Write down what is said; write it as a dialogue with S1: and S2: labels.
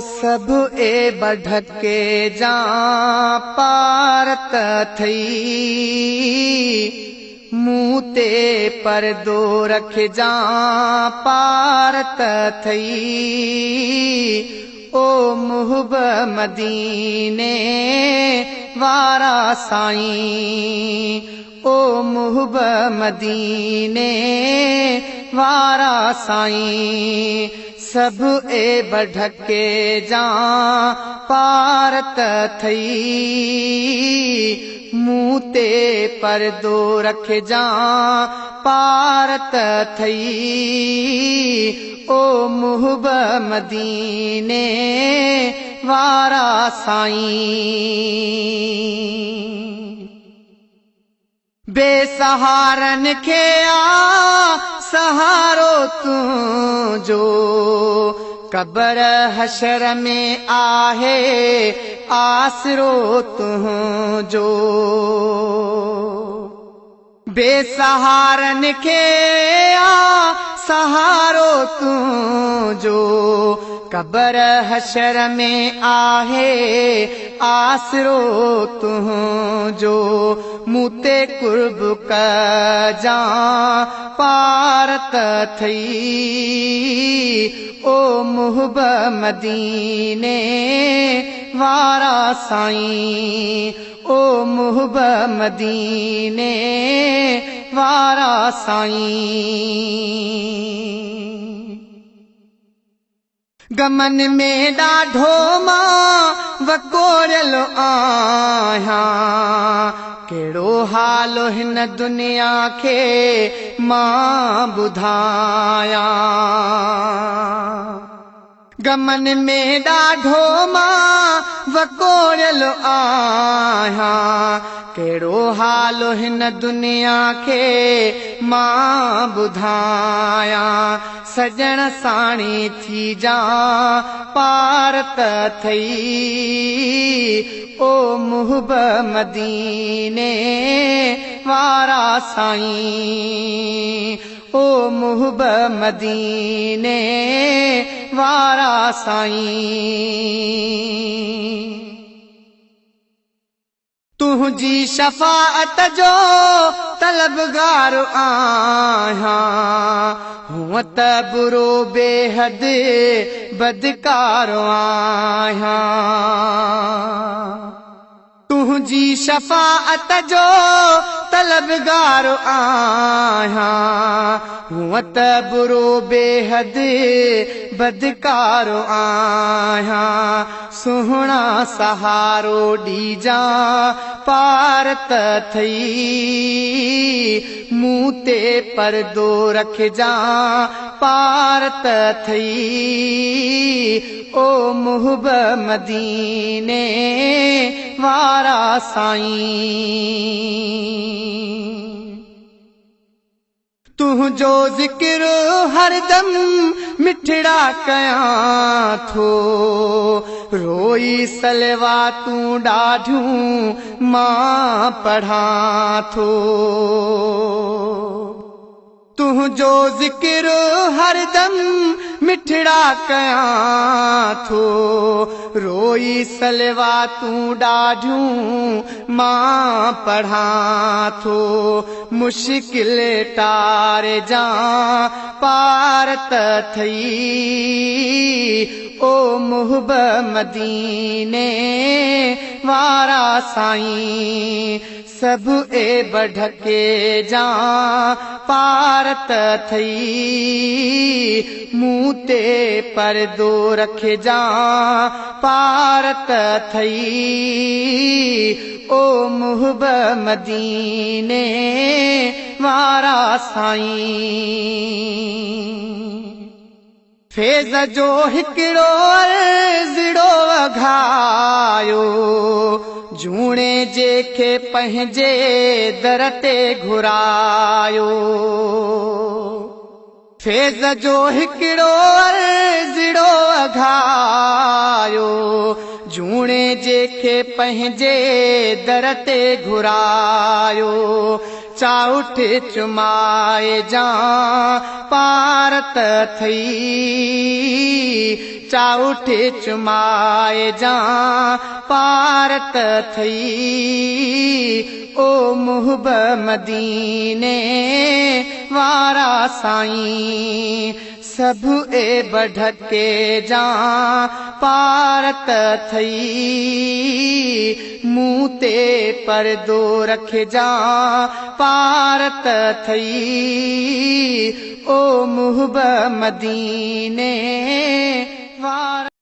S1: सब ए बढ़के जा पारत थई मुँह ते पर्दो रख जा पारत थई ओ मुहब मदीने वारा साईं ओ मुहब मदीने वारा साईं सब ए बढ़के जा पारत थई मुँह ते पर्दो रख जा पारत थई ओ मुहब मदीने वारा साईं बेसहारन खे आ सहारो तुझो कबर हशर में आहे आसरो तुझो बेसहारन खे आ सहारो तुझो कबर हशर में आहे आसरो तुझो मुते कुर्ब कजा पारत थई ओ मुहब मदीने वारा साईं ओ मुहब मदीने वारा साईं गमन में ॾाढो मां वकोड़ियल आहियां कहिड़ो हाल हिन दुनिया खे मां ॿुधायां गमन में ॾाढो मां वकोड़ियल आहियां कहिड़ो हाल हिन दुनिया खे मां ॿुधायां सजण साणी थी जा पारत थई ओ मुहब मदीने वारा साईं ओ मुहब मदीने वारा साईं तुझी शफाअत जो तलबगार आहियां हूअं त बुरो बेहद बदकार आहियां तुझी शफाअत जो तलबगार आहियां हूअं त बुरो बेहद बदकार आहियां सुहिणा सहारो ॾीजा पारत थई मुँह ते पर्दो रखजा पारत थई ओ मुहब मदीने वारा साईं तुझो ज़िक्र हरदम मिठड़ा कयां थो रोई सलवा तूं ॾाढियूं मां पढ़ां थो तुझो ज़िक्र हरदम मिठड़ा कयां थो रोई सलवा तूं ॾाढियूं मां पढ़ां थो मुश्किल टारे जा पारत थई ओ मुहब मदीने वारा साईं सब ए बढ़के जा पारत थई मुँह ते पर्दो रखजा पारत थई ओ मुहब मदीने वारा साईं फैज़ जो हिकिड़ो अर्ज़ड़ो वघायो जूणे जेके पंहिंजे दर ते घुरायो फैज़ जो हिकिड़ो अर्ज़ड़ो वघायो जूणे जेके पंहिंजे दर ते घुरायो चाउठ चुमाए जा पारत थई चाउठ चुमाए जा पारत थई ओ मुहब मदीने वारा साईं सब ए बढ़के जा पारत थई मुंह ते परदो रख जा पारत थई ओ मुहब मदीने वारा